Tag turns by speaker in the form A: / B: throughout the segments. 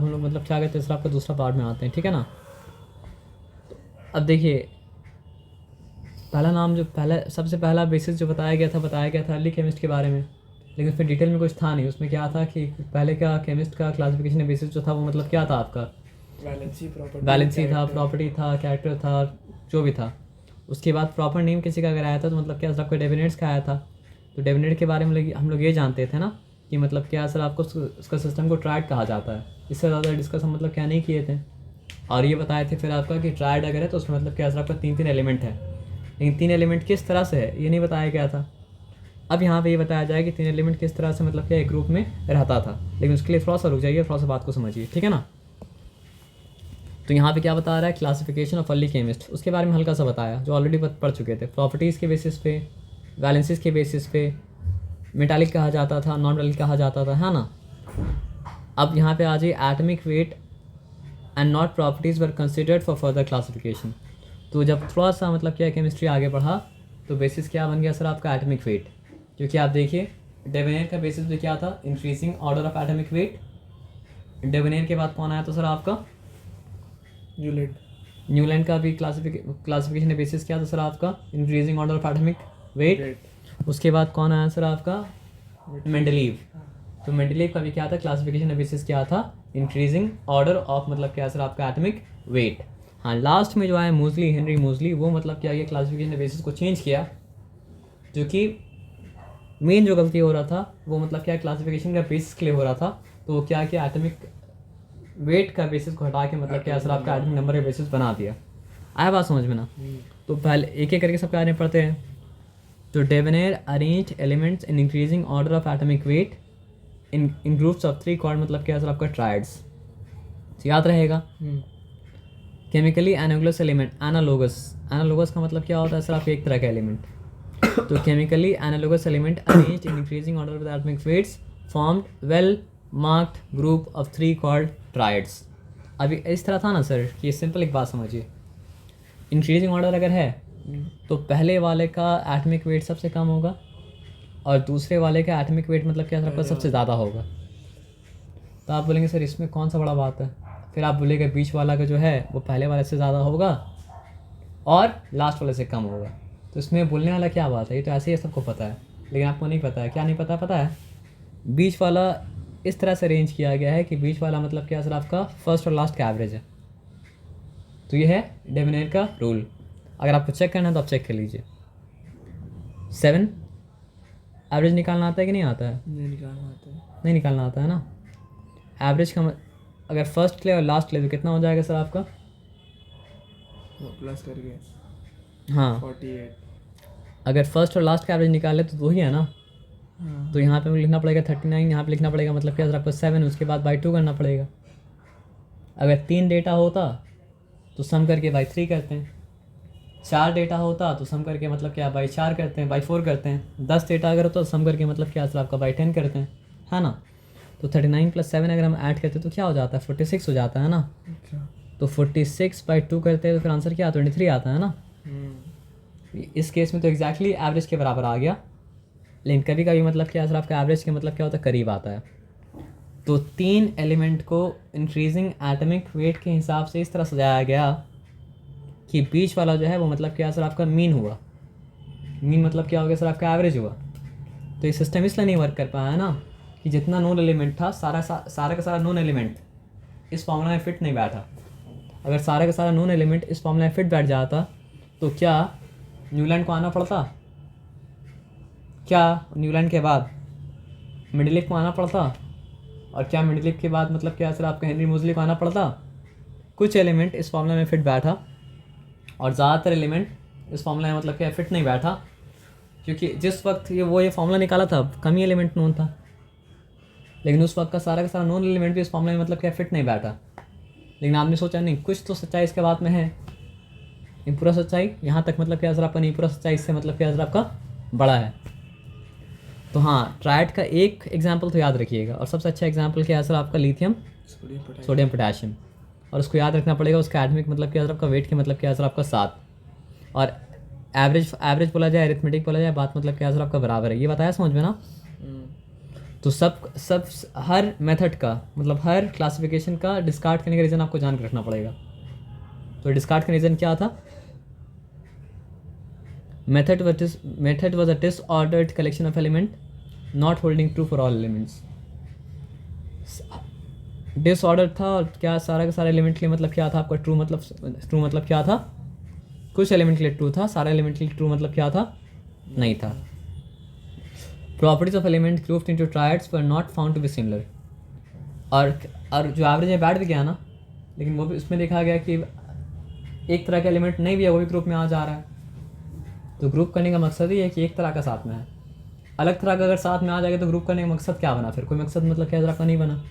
A: हम लोग मतलब क्या कहते हैं सर आपका दूसरा पार्ट में आते हैं, ठीक है ना। अब देखिए पहला नाम जो पहला सबसे पहला बेसिस जो बताया गया था अर्ली केमिस्ट के बारे में, लेकिन फिर डिटेल में कुछ था नहीं। उसमें क्या था कि पहले का केमिस्ट का क्लासिफिकेशन बेसिस जो था वो मतलब क्या था आपका, वैलेंसी था, प्रॉपर्टी था, कैरेक्टर था, जो भी था। उसके बाद प्रॉपर नेम किसी का अगर आया था तो मतलब क्या सर आपका डेफिनेट्स का आया था। तो डेफिनेट के बारे में हम लोग ये जानते थे ना कि मतलब क्या सर आपको उसका सिस्टम को ट्रायड कहा जाता है। इससे ज़्यादा डिस्कस हम मतलब क्या नहीं किए थे। और ये बताए थे फिर आपका कि ट्रायड अगर है तो उसमें मतलब क्या सर आपका 3 एलिमेंट है, लेकिन 3 एलिमेंट किस तरह से है ये नहीं बताया गया था। अब यहाँ पे ये बताया जाए कि 3 एलिमेंट किस तरह से मतलब क्या एक ग्रुप में रहता था, लेकिन उसके लिए थोड़ा सा रुक जाइए, थोड़ा सा बात को समझिए, ठीक है ना। तो यहाँ पे क्या बता रहा है, क्लासिफिकेशन ऑफ अर्ली केमिस्ट, उसके बारे में हल्का सा बताया जो ऑलरेडी पढ़ चुके थे। प्रॉपर्टीज़ के बेसिस पे, वैलेंसीज के बेसिस पे, मेटालिक कहा जाता था, नॉन मेटालिक कहा जाता था, है ना। अब यहाँ पे आ जाइए, atomic wait and not properties were considered for further classification. तो जब थोड़ा सा मतलब क्या केमिस्ट्री आगे बढ़ा तो बेसिस क्या बन गया सर आपका, एटमिक वेट। क्योंकि आप देखिए डेवेनियर का बेसिस भी क्या था, increasing order of atomic weight. Dobereiner के बाद कौन आया तो सर आपका न्यूलैंड का भी क्लासिफिकेशन बेसिस क्या था सर आपका, increasing order of atomic wait. उसके बाद कौन आया सर आपका, मेंडलीव। तो मेंडलीव का भी क्या था, क्लासिफिकेशन बेसिस क्या था, इंक्रीजिंग ऑर्डर ऑफ मतलब क्या सर आपका एटमिक वेट। हाँ लास्ट में जो आया मूजली, हेनरी मूजली, वो मतलब क्या ये क्लासिफिकेशन बेसिस को चेंज किया। जो कि मेन जो गलती हो रहा था वो मतलब क्या क्लासिफिकेशन का बेसिस के लिए हो रहा था। तो वो क्या किया, एटमिक वेट का बेसिस को हटा के मतलब क्या सर आपका एटमिक नंबर का बेसिस बना दिया। आया बात समझ में ना। तो पहले एक एक करके सब क्या पढ़ते हैं। तो Dobereiner arrange elements in increasing order of atomic weight in groups of 3 called मतलब क्या सर आपका ट्राइड्स, याद रहेगा। केमिकली एनालॉगस एलिमेंट, एनालॉगस का मतलब क्या होता है सर आपके एक तरह का एलिमेंट। तो chemically analogous element arranged in increasing order with atomic weights formed well marked group of 3 called triads. अभी इस तरह था ना सर कि ये सिंपल एक बात समझिए, इंक्रीजिंग ऑर्डर अगर है तो पहले वाले का एटमिक वेट सबसे कम होगा और दूसरे वाले का एटमिक वेट मतलब क्या सर आपका सबसे ज़्यादा होगा। तो आप बोलेंगे सर इसमें कौन सा बड़ा बात है। फिर आप बोलेंगे बीच वाला का जो है वो पहले वाले से ज़्यादा होगा और लास्ट वाले से कम होगा। तो इसमें बोलने वाला क्या बात है, ये तो ऐसे ही सबको पता है, लेकिन आपको नहीं पता है। क्या नहीं पता, पता है बीच वाला इस तरह से अरेंज किया गया है कि बीच वाला मतलब क्या सर आपका फर्स्ट और लास्ट का एवरेज है। तो ये है डेवेनियर का रूल। अगर आपको चेक करना है तो आप चेक कर लीजिए। 7 एवरेज निकालना आता है कि नहीं आता है, नहीं निकालना आता है ना। एवरेज का अगर फर्स्ट ले और लास्ट ले तो कितना हो जाएगा सर आपका,
B: प्लस करके
A: हाँ
B: 48।
A: अगर फर्स्ट और लास्ट का एवरेज निकाले तो ही है ना। तो यहाँ पे लिखना पड़ेगा 39, यहाँ पे लिखना पड़ेगा मतलब क्या सर आपको 7, उसके बाद बाई 2 करना पड़ेगा। अगर 3 डेटा होता तो सम करके बाई 3 करते हैं, 4 डेटा होता तो सम करके मतलब क्या बाई 4 करते हैं, बाई 4 करते हैं। 10 डेटा अगर होता तो सम करके मतलब क्या सर आपका बाई 10 करते हैं, है ना। तो 39 + 7 अगर हम ऐड करते हैं तो क्या हो जाता है, 46 हो जाता है ना। तो 46/2 करते हैं तो फिर आंसर क्या 23 आता है ना। इस केस में तो एग्जैक्टली एवरेज के बराबर आ गया, लेकिन कभी कभी मतलब क्या सर आपका एवरेज के मतलब क्या होता है, करीब आता है। तो 3 एलिमेंट को इंक्रीजिंग एटमिक वेट के हिसाब से इस तरह सजाया गया कि बीच वाला जो है वो मतलब क्या सर आपका मीन हुआ। मीन मतलब क्या हो गया सर आपका एवरेज हुआ। तो ये सिस्टम इसलिए नहीं वर्क कर पाया ना कि जितना नोन एलिमेंट था सारा का सारा नोन एलिमेंट इस फॉर्मूला में फिट नहीं बैठा। अगर सारा का सारा नोन एलिमेंट इस फॉर्मूला में फिट बैठ जाता तो क्या न्यूलैंड को आना पड़ता, क्या न्यूलैंड के बाद मेंडलीव को आना पड़ता, और क्या मेंडलीव के बाद मतलब क्या सर आपका हेनरी मूजली को आना पड़ता। कुछ एलिमेंट इस फॉर्मूला में फिट बैठा और ज़्यादातर एलिमेंट इस फॉर्मूला में मतलब क्या फिट नहीं बैठा, क्योंकि जिस वक्त ये फॉर्मूला निकाला था कम ही एलिमेंट नोन था, लेकिन उस वक्त का सारा नोन एलिमेंट भी इस फॉर्मूला में मतलब क्या फिट नहीं बैठा। लेकिन आपने सोचा नहीं कुछ तो सच्चाई इसके बाद में है, ये पूरा सच्चाई यहाँ तक मतलब क्या सर आपका नहीं, पूरा सच्चाई इससे मतलब क्या सर आपका बड़ा है। तो हाँ ट्रायड का एक एग्जाम्पल तो याद रखिएगा, और सबसे अच्छा एग्जाम्पल क्या है सर आपका लिथियम सोडियम पोटेशियम। और उसको याद रखना पड़ेगा, उसका एटमिक मतलब क्या सर आपका वेट के मतलब क्या सर आपका 7, और एवरेज बोला जाए, अरिथमेटिक बोला जाए, बात मतलब क्या सर आपका बराबर है। ये बताया समझ में ना। तो सब हर मेथड का मतलब हर क्लासिफिकेशन का डिस्कार्ड करने का रीज़न आपको जान के रखना पड़ेगा। तो डिस्कार्ड का रीज़न क्या था? Method was a disordered collection of element not holding true for all elements। Disorder था और क्या सारा का सारा एलिमेंट के लिए मतलब क्या था आपका ट्रू मतलब क्या था? कुछ एलिमेंट के लिए ट्रू था, सारा एलिमेंट के लिए ट्रू मतलब क्या था? नहीं था। Properties of element grouped into triads were not found to be similar. और जो एवरेज में बैठ भी गया ना, लेकिन वो भी उसमें देखा गया कि एक तरह का एलिमेंट नहीं भी है वो भी ग्रुप में आ जा रहा है। तो ग्रुप करने का मकसद ही है कि एक तरह का साथ में है, अलग तरह का अगर साथ में आ जाएगा तो ग्रुप करने का मकसद क्या बना? फिर कोई मकसद मतलब क्या तरह का नहीं बना।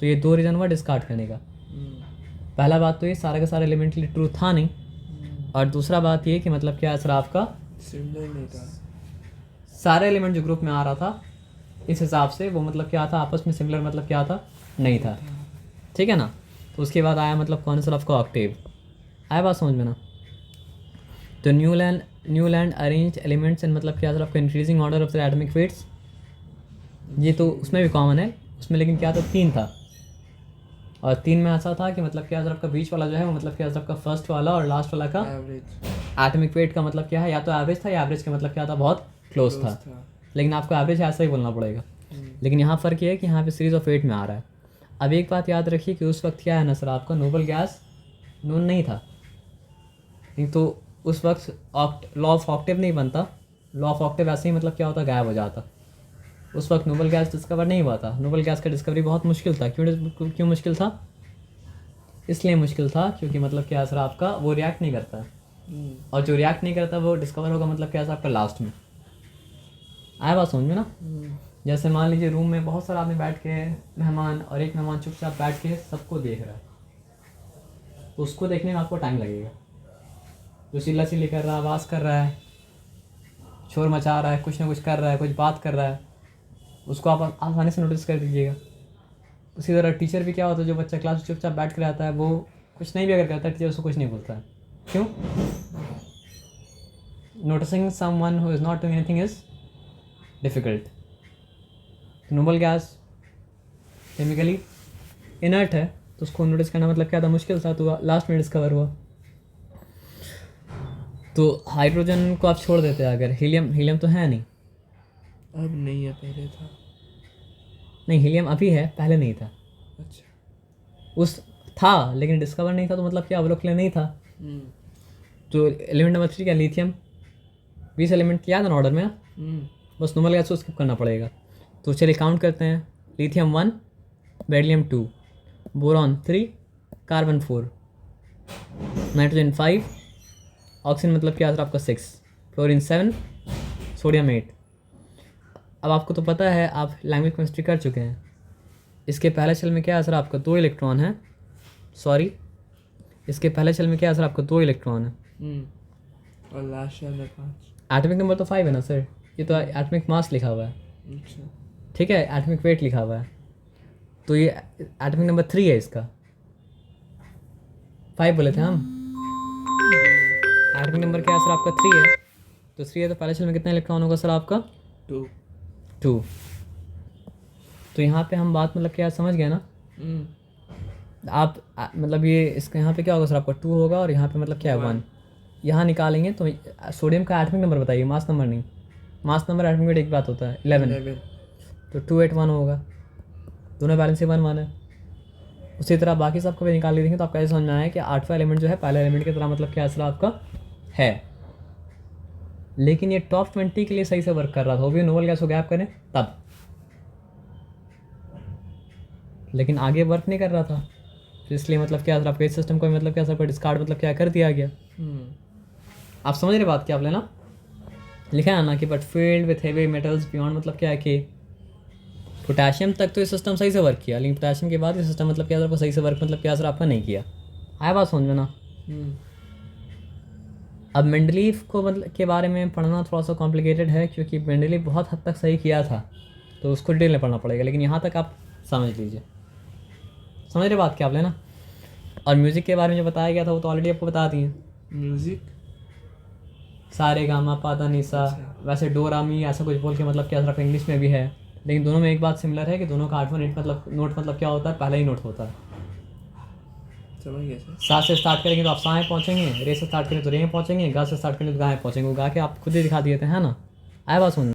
A: तो ये दो रीज़न हुआ डिस्कार्ड करने का। पहला बात तो ये सारा का सारा एलिमेंट के लिए ट्रू था नहीं, और दूसरा बात ये कि मतलब क्या असर आपका
B: सिमिलर नहीं था।
A: सारे एलिमेंट जो ग्रुप में आ रहा था इस हिसाब से वो मतलब क्या था आपस में सिमिलर मतलब क्या था? नहीं था। ठीक है ना। तो उसके बाद आया मतलब कौन सा आपका ऑक्टेव। आया बात समझ में ना? तो new land arrange elements and मतलब क्या था आपका increasing order of the atomic weights. ये तो उसमें भी कॉमन है, उसमें लेकिन क्या था? 3 था, और 3 में ऐसा था कि मतलब क्या आपका बीच वाला जो है वो मतलब क्या आपका फर्स्ट वाला और लास्ट वाला का
B: एवरेज
A: एटॉमिक वेट का मतलब क्या है? या तो एवरेज था या एवरेज का मतलब क्या था? बहुत क्लोज था। लेकिन आपको एवरेज ऐसा ही बोलना पड़ेगा। लेकिन यहाँ फ़र्क ये है कि यहाँ पे सीरीज ऑफ 8 में आ रहा है। अब एक बात याद रखिए कि उस वक्त क्या है ना सर, आपका नोबल गैस नोन नहीं था, नहीं तो उस वक्त लॉ ऑफ ऑक्टेव नहीं बनता। लॉ ऑफ ऑक्टेव ऐसे ही मतलब क्या होता? गायब हो जाता। उस वक्त नोबल गैस डिस्कवर नहीं हुआ था। नोबल गैस का डिस्कवरी बहुत मुश्किल था। क्यों मुश्किल था? इसलिए मुश्किल था क्योंकि मतलब क्या सर आपका वो रिएक्ट नहीं करता है, और जो रिएक्ट नहीं करता वो डिस्कवर होगा मतलब क्या सर आपका लास्ट में। आया बात समझ में ना? जैसे मान लीजिए रूम में बहुत सारा आदमी बैठ के मेहमान, और एक मेहमान चुपचाप बैठ के सबको देख रहा है, तो उसको देखने में आपको टाइम लगेगा। जो चिल्ला चिल्ली कर रहा है, आवाज़ कर रहा है, शोर मचा रहा है, कुछ ना कुछ कर रहा है, कुछ बात कर रहा है, उसको आप आसानी से नोटिस कर दीजिएगा। उसी तरह टीचर भी क्या होता है, जो बच्चा क्लास में चुपचाप बैठ कर रहता है वो कुछ नहीं भी अगर करता है टीचर उसको कुछ नहीं बोलता है। क्यों? Noticing someone who is not doing anything is difficult. Noble gas chemically inert है, तो उसको नोटिस करना मतलब क्या था? मुश्किल था। तो लास्ट में डिस्कवर हुआ। तो हाइड्रोजन को आप छोड़ देते हैं अगर, हीलियम तो है नहीं।
B: अब नहीं है, पहले था।
A: नहीं, हीलियम अभी है, पहले नहीं था।
B: अच्छा।
A: उस था लेकिन डिस्कवर नहीं था, तो मतलब क्या अवलोकन नहीं था। तो एलिमेंट नंबर 3 क्या? लिथियम। 20 एलिमेंट याद है ऑर्डर में ना? बस नॉर्मल गैस को स्किप करना पड़ेगा। तो चलिए काउंट करते हैं। Lithium 1, beryllium 2, boron 3, carbon 4, nitrogen 5, oxygen मतलब क्या सर आपका 6, फ्लोरीन 7, सोडियम 8। अब आपको तो पता है, आप लैंग्वेज केमिस्ट्री कर चुके हैं। इसके पहले शेल में क्या है सर आपका? 2 इलेक्ट्रॉन है। सॉरी, इसके पहले शेल में क्या है सर आपका? 2 इलेक्ट्रॉन है।
B: और लास्ट शेल में 5।
A: एटॉमिक नंबर तो 5 है ना सर? ये तो एटॉमिक मास लिखा हुआ है।
B: अच्छा।
A: ठीक है, एटॉमिक वेट लिखा हुआ है। तो ये एटॉमिक नंबर 3 है इसका। 5 बोले थे हम। एटॉमिक नंबर क्या है सर आपका? 3 है। तो 3 है तो पहले शेल में कितना इलेक्ट्रॉन होगा सर आपका?
B: 2।
A: तो यहाँ पे हम बात मतलब क्या समझ गए ना? आप मतलब ये इसका यहाँ पे क्या होगा सर आपका? 2 होगा, और यहाँ पे मतलब क्या है? 1। यहाँ निकालेंगे तो सोडियम का एटॉमिक नंबर बताइए, मास नंबर नहीं। मास नंबर एटॉमिक वेट एक बात होता है 11। तो 281 होगा। दोनों बैलेंस से 1 1 है। उसी तरह बाकी सबको भी निकाल देंगे तो आपको ऐसे समझ में आया कि 8वां एलिमेंट जो है पहले एलिमेंट की तरह मतलब क्या सर आपका है। लेकिन ये टॉप 20 के लिए सही से वर्क कर रहा था, वो भी नोबल गैस को गैप करें तब, लेकिन आगे वर्क नहीं कर रहा था। तो इसलिए मतलब क्या सर आपका इस सिस्टम को मतलब क्या सर डिस्कार्ड मतलब क्या कर दिया गया। आप समझ रहे बात क्या आप लेना? लिखा है ना कि but field with heavy metals beyond मतलब क्या है कि पोटेशियम तक तो ये सिस्टम सही से वर्क किया, लेकिन पोटेशियम के बाद ये सिस्टम मतलब क्या सर सही से वर्क मतलब क्या सर आपका नहीं किया। आया बात समझ में ना? अब मेंडलीव को मतलब के बारे में पढ़ना थोड़ा सा कॉम्प्लिकेटेड है, क्योंकि मेंडलीव बहुत हद तक सही किया था, तो उसको डिटेल में पढ़ना पड़ेगा। लेकिन यहाँ तक आप समझ लीजिए। समझ रहे बात क्या आप लेना? और म्यूज़िक के बारे में जो बताया गया था वो तो ऑलरेडी आपको बता दिए।
B: म्यूज़िक
A: सारे गामा पादा निसा, वैसे डो रा मी ऐसा कुछ बोल के मतलब क्या सर इंग्लिश में भी है। लेकिन दोनों में एक बात सिमिलर है कि दोनों का 8वां नोट मतलब क्या होता है, पहला ही नोट होता है।
B: समझ गया सर।
A: सा से स्टार्ट करेंगे तो आप साएँ पहुँचेंगे, रे से स्टार्ट करेंगे तो रे में पहुँचेंगे, गा से स्टार्ट करेंगे तो गाएँ पहुँचेंगे। वो गा के आप खुद ही दिखा दिए थे, है ना? आया बात समझ में?